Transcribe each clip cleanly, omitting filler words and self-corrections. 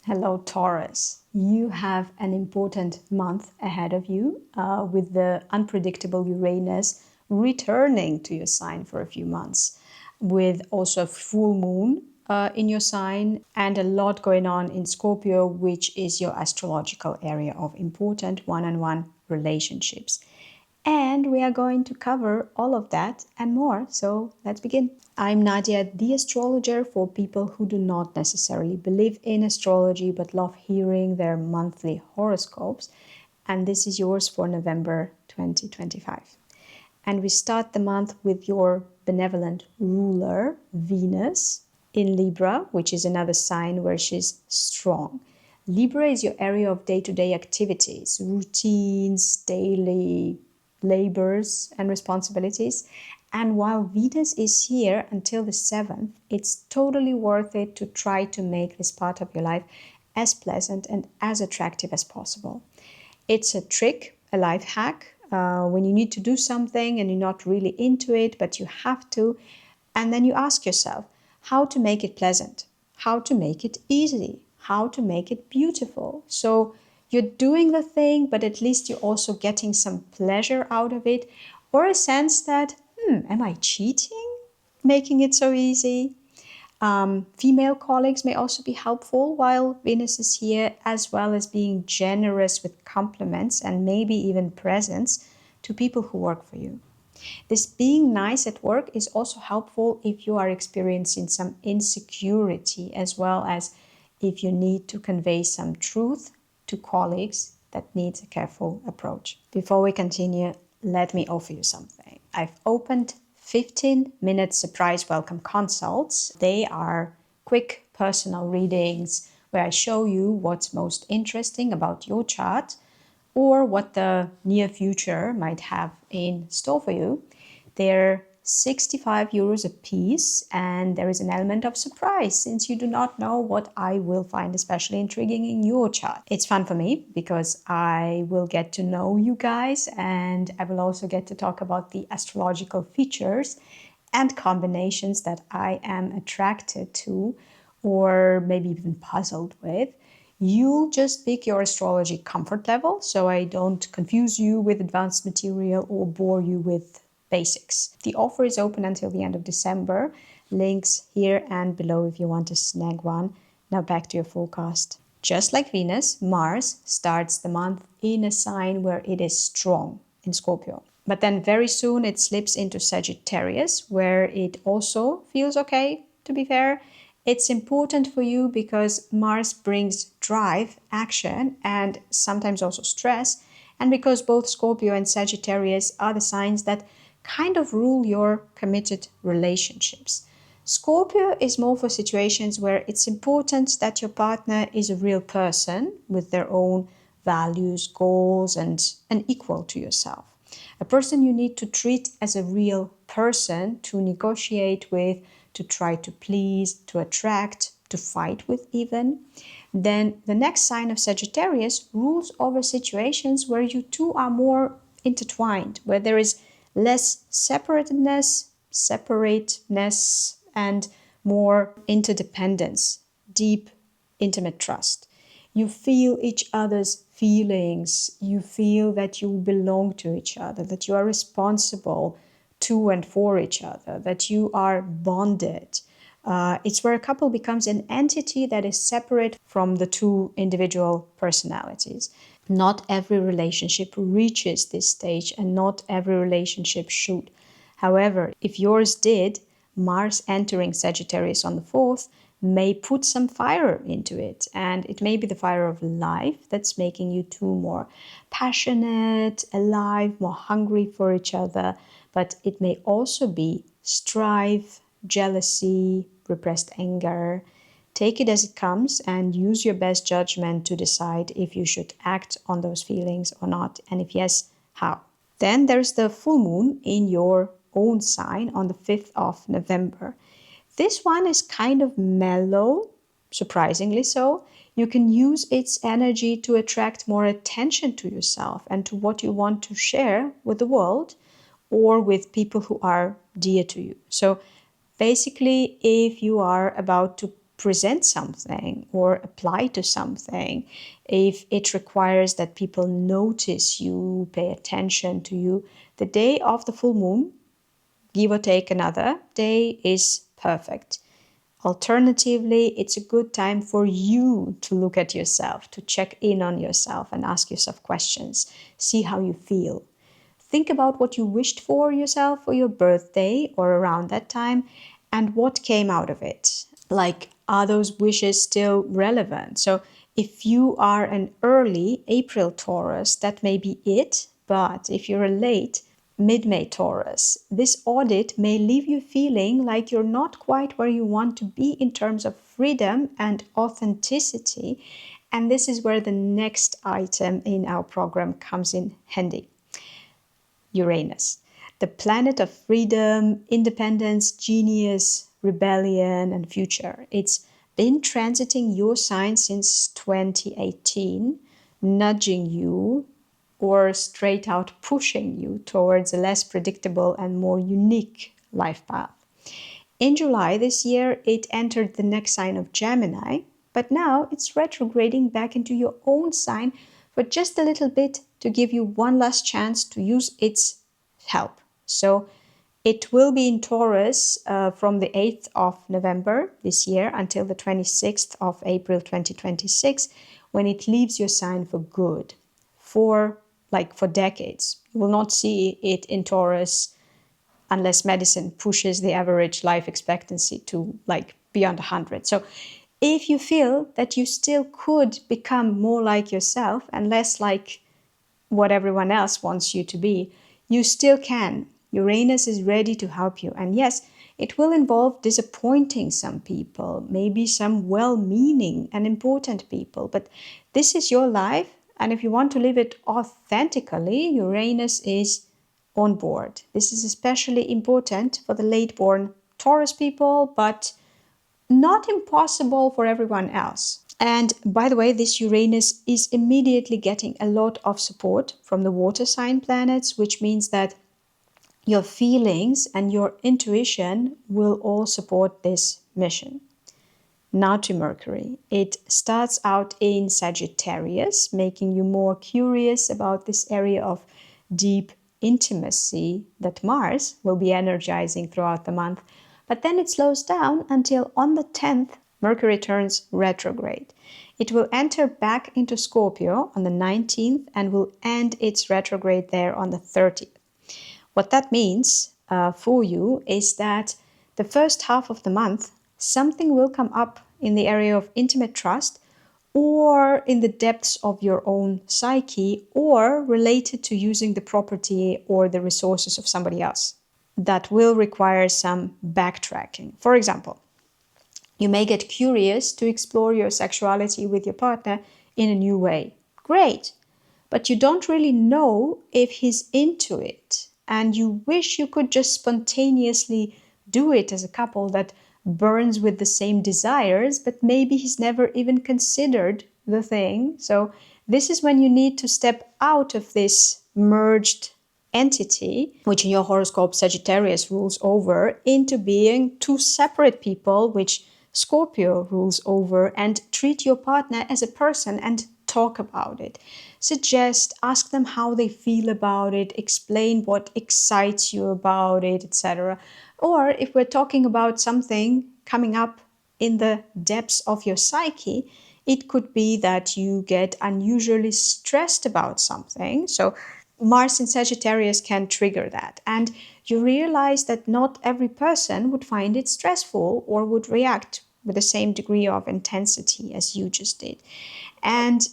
Hello, Taurus. You have an important month ahead of you with the unpredictable Uranus returning to your sign for a few months, with also a full moon in your sign and a lot going on in Scorpio, which is your astrological area of important one-on-one relationships. And we are going to cover all of that and more. So let's begin. I'm Nadia, the astrologer for people who do not necessarily believe in astrology but love hearing their monthly horoscopes. And this is yours for November 2025. And we start the month with your benevolent ruler, Venus, in Libra, which is another sign where she's strong. Libra is your area of day-to-day activities, routines, daily labors and responsibilities. And while Venus is here until the 7th, it's totally worth it to try to make this part of your life as pleasant and as attractive as possible. It's a trick, a life hack, when you need to do something and you're not really into it, but you have to. And then you ask yourself how to make it pleasant, how to make it easy, how to make it beautiful. So you're doing the thing, but at least you're also getting some pleasure out of it, or a sense that, am I cheating making it so easy? Female colleagues may also be helpful while Venus is here, as well as being generous with compliments and maybe even presents to people who work for you. This being nice at work is also helpful if you are experiencing some insecurity, as well as if you need to convey some truth to colleagues that needs a careful approach. Before we continue, let me offer you something. I've opened 15-minute surprise welcome consults. They are quick personal readings where I show you what's most interesting about your chart or what the near future might have in store for you. They're 65 euros a piece, and there is an element of surprise since you do not know what I will find especially intriguing in your chart. It's fun for me because I will get to know you guys, and I will also get to talk about the astrological features and combinations that I am attracted to or maybe even puzzled with. You'll just pick your astrology comfort level, so I don't confuse you with advanced material or bore you with basics. The offer is open until the end of December. Links here and below if you want to snag one. Now back to your forecast. Just like Venus, Mars starts the month in a sign where it is strong, in Scorpio. But then very soon it slips into Sagittarius, where it also feels okay, to be fair. It's important for you because Mars brings drive, action, and sometimes also stress. And because both Scorpio and Sagittarius are the signs that kind of rule your committed relationships. Scorpio is more for situations where it's important that your partner is a real person with their own values, goals, and equal to yourself. A person you need to treat as a real person, to negotiate with, to try to please, to attract, to fight with even. Then the next sign of Sagittarius rules over situations where you two are more intertwined, where there is less separateness, and more interdependence, deep, intimate trust. You feel each other's feelings. You feel that you belong to each other, that you are responsible to and for each other, that you are bonded. It's where a couple becomes an entity that is separate from the two individual personalities. Not every relationship reaches this stage, and not every relationship should. However, if yours did, Mars entering Sagittarius on the 4th may put some fire into it. And it may be the fire of life that's making you two more passionate, alive, more hungry for each other. But it may also be strife, jealousy, repressed anger. Take it as it comes and use your best judgment to decide if you should act on those feelings or not, and if yes, how. Then there's the full moon in your own sign on the 5th of November. This one is kind of mellow, surprisingly so. You can use its energy to attract more attention to yourself and to what you want to share with the world or with people who are dear to you. So basically, if you are about to present something or apply to something, if it requires that people notice you, pay attention to you, the day of the full moon, give or take another day, is perfect. Alternatively, it's a good time for you to look at yourself, to check in on yourself and ask yourself questions. See how you feel. Think about what you wished for yourself for your birthday or around that time and what came out of it. Like, are those wishes still relevant? So if you are an early April Taurus, that may be it. But if you're a late mid-May Taurus, this audit may leave you feeling like you're not quite where you want to be in terms of freedom and authenticity. And this is where the next item in our program comes in handy. Uranus, the planet of freedom, independence, genius, rebellion, and future. It's been transiting your sign since 2018, nudging you or straight out pushing you towards a less predictable and more unique life path. In July this year, it entered the next sign of Gemini, but now it's retrograding back into your own sign for just a little bit to give you one last chance to use its help. So it will be in Taurus from the 8th of November this year until the 26th of April 2026, when it leaves your sign for good, for decades. You will not see it in Taurus unless medicine pushes the average life expectancy to beyond 100. So if you feel that you still could become more like yourself and less like what everyone else wants you to be, you still can. Uranus is ready to help you. And yes, it will involve disappointing some people, maybe some well-meaning and important people, but this is your life. And if you want to live it authentically, Uranus is on board. This is especially important for the late-born Taurus people, but not impossible for everyone else. And by the way, this Uranus is immediately getting a lot of support from the water sign planets, which means that your feelings and your intuition will all support this mission. Now to Mercury. It starts out in Sagittarius, making you more curious about this area of deep intimacy that Mars will be energizing throughout the month. But then it slows down until on the 10th, Mercury turns retrograde. It will enter back into Scorpio on the 19th and will end its retrograde there on the 30th. What that means for you is that the first half of the month, something will come up in the area of intimate trust or in the depths of your own psyche or related to using the property or the resources of somebody else. That will require some backtracking. For example, you may get curious to explore your sexuality with your partner in a new way. Great, but you don't really know if he's into it, and you wish you could just spontaneously do it as a couple that burns with the same desires, but maybe he's never even considered the thing. So this is when you need to step out of this merged entity, which in your horoscope Sagittarius rules over, into being two separate people, which Scorpio rules over, and treat your partner as a person and talk about it. Suggest, ask them how they feel about it, explain what excites you about it, etc. Or if we're talking about something coming up in the depths of your psyche, it could be that you get unusually stressed about something. So Mars in Sagittarius can trigger that. And you realize that not every person would find it stressful or would react with the same degree of intensity as you just did. And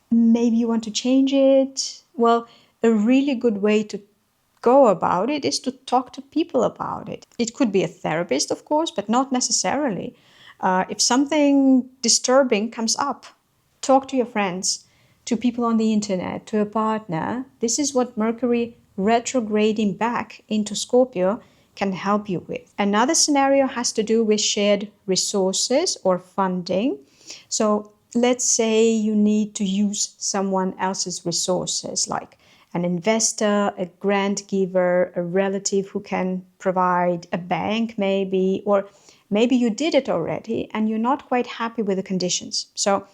maybe you want to change it. Well, a really good way to go about it is to talk to people about it. It could be a therapist, of course, but not necessarily. If something disturbing comes up, talk to your friends, to people on the internet, to a partner. This is what Mercury retrograding back into Scorpio can help you with. Another scenario has to do with shared resources or funding. So let's say you need to use someone else's resources, like an investor, a grant giver, a relative who can provide, a bank maybe, or Maybe you did it already and you're not quite happy with the conditions. So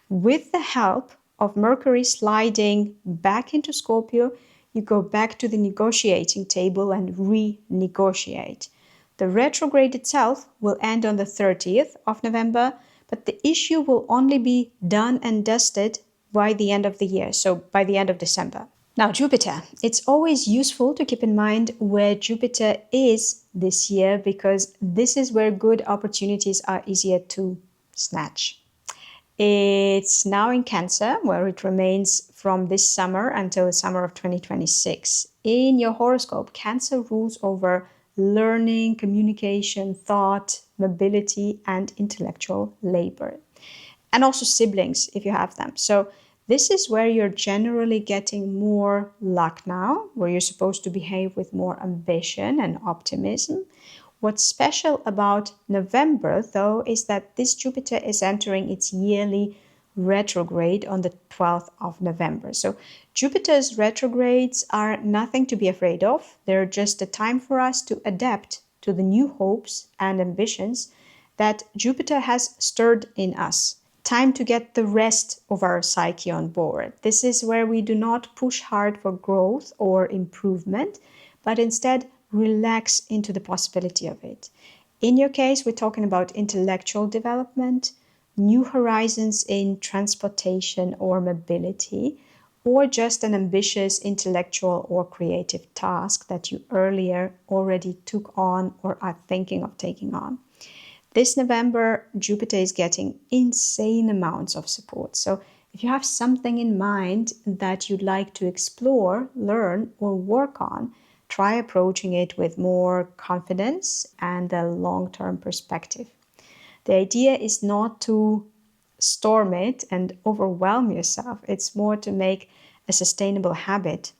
with the help of Mercury sliding back into Scorpio, you go back to the negotiating table and renegotiate. The retrograde itself will end on the 30th of November, but the issue will only be done and dusted by the end of the year, so by the end of December. Now, Jupiter. It's always useful to keep in mind where Jupiter is this year, because this is where good opportunities are easier to snatch. It's now in Cancer, where it remains from this summer until the summer of 2026. In your horoscope, Cancer rules over learning, communication, thought, mobility, and intellectual labor. And also siblings, if you have them. So this is where you're generally getting more luck now, where you're supposed to behave with more ambition and optimism. What's special about November, though, is that this Jupiter is entering its yearly retrograde on the 12th of November. So Jupiter's retrogrades are nothing to be afraid of. They're just a time for us to adapt to the new hopes and ambitions that Jupiter has stirred in us. Time to get the rest of our psyche on board. This is where we do not push hard for growth or improvement, but instead relax into the possibility of it. In your case, we're talking about intellectual development, new horizons in transportation or mobility, or just an ambitious intellectual or creative task that you earlier already took on or are thinking of taking on. This November, Jupiter is getting insane amounts of support. So if you have something in mind that you'd like to explore, learn, or work on, try approaching it with more confidence and a long-term perspective. The idea is not to storm it and overwhelm yourself. It's more to make a sustainable habit,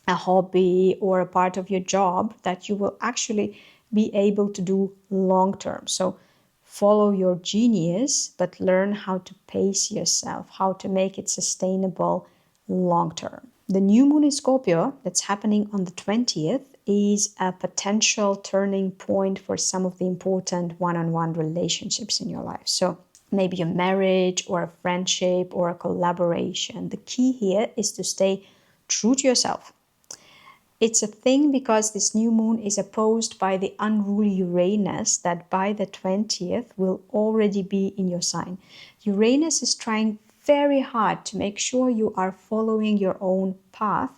a hobby, or a part of your job that you will actually be able to do long-term. So follow your genius, but learn how to pace yourself, how to make it sustainable long-term. The new moon in Scorpio that's happening on the 20th is a potential turning point for some of the important one-on-one relationships in your life. So maybe a marriage or a friendship or a collaboration. The key here is to stay true to yourself. It's a thing because this new moon is opposed by the unruly Uranus that by the 20th will already be in your sign. Uranus is trying very hard to make sure you are following your own path,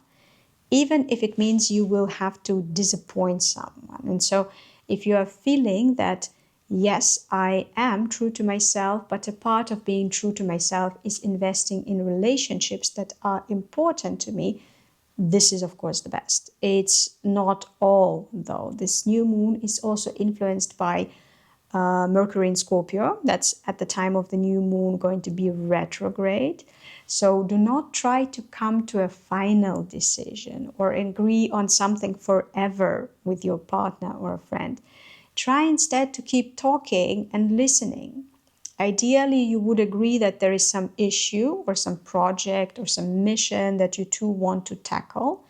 even if it means you will have to disappoint someone. And so if you are feeling that, yes, I am true to myself, but a part of being true to myself is investing in relationships that are important to me, this is, of course, the best. It's not all, though. This new moon is also influenced by Mercury in Scorpio. That's at the time of the new moon going to be retrograde. So do not try to come to a final decision or agree on something forever with your partner or a friend. Try instead to keep talking and listening. Ideally, you would agree that there is some issue or some project or some mission that you two want to tackle.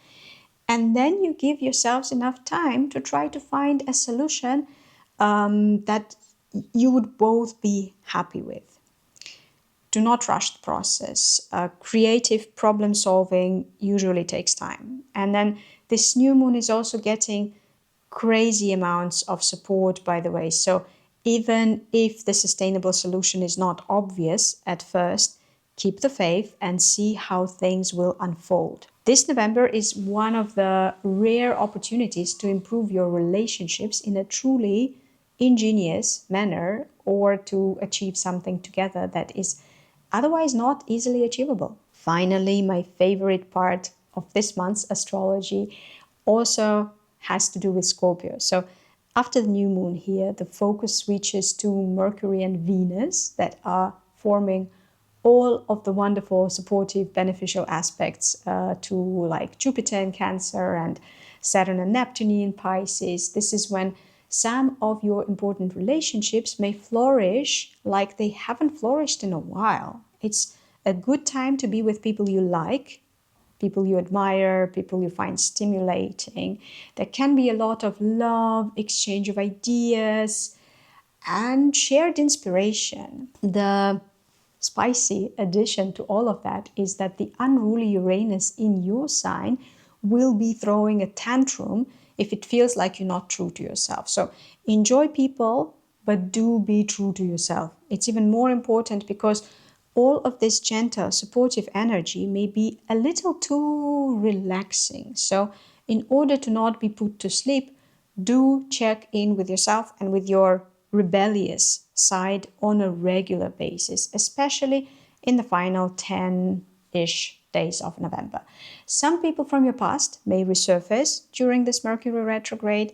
And then you give yourselves enough time to try to find a solution that you would both be happy with. Do not rush the process. Creative problem solving usually takes time. And then this new moon is also getting crazy amounts of support, by the way. So even if the sustainable solution is not obvious at first, keep the faith and see how things will unfold. This November is one of the rare opportunities to improve your relationships in a truly ingenious manner, or to achieve something together that is otherwise not easily achievable. Finally, my favorite part of this month's astrology also has to do with Scorpio. So after the new moon here, the focus switches to Mercury and Venus that are forming all of the wonderful, supportive, beneficial aspects to like Jupiter in Cancer and Saturn and Neptune in Pisces. This is when some of your important relationships may flourish like they haven't flourished in a while. It's a good time to be with people you like, people you admire, people you find stimulating. There can be a lot of love, exchange of ideas, and shared inspiration. The spicy addition to all of that is that the unruly Uranus in your sign will be throwing a tantrum if it feels like you're not true to yourself. So enjoy people, but do be true to yourself. It's even more important because all of this gentle, supportive energy may be a little too relaxing. So in order to not be put to sleep, do check in with yourself and with your rebellious side on a regular basis, especially in the final 10-ish days of November. Some people from your past may resurface during this Mercury retrograde,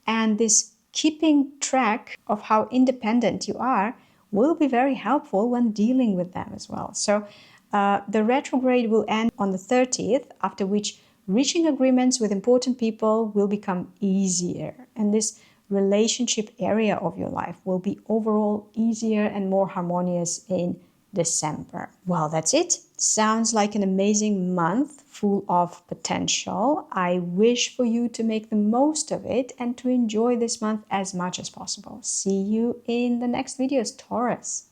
and this keeping track of how independent you are will be very helpful when dealing with them as well. So the retrograde will end on the 30th, after which reaching agreements with important people will become easier. And this relationship area of your life will be overall easier and more harmonious in December. Well, that's it. Sounds like an amazing month full of potential. I wish for you to make the most of it and to enjoy this month as much as possible. See you in the next videos, Taurus.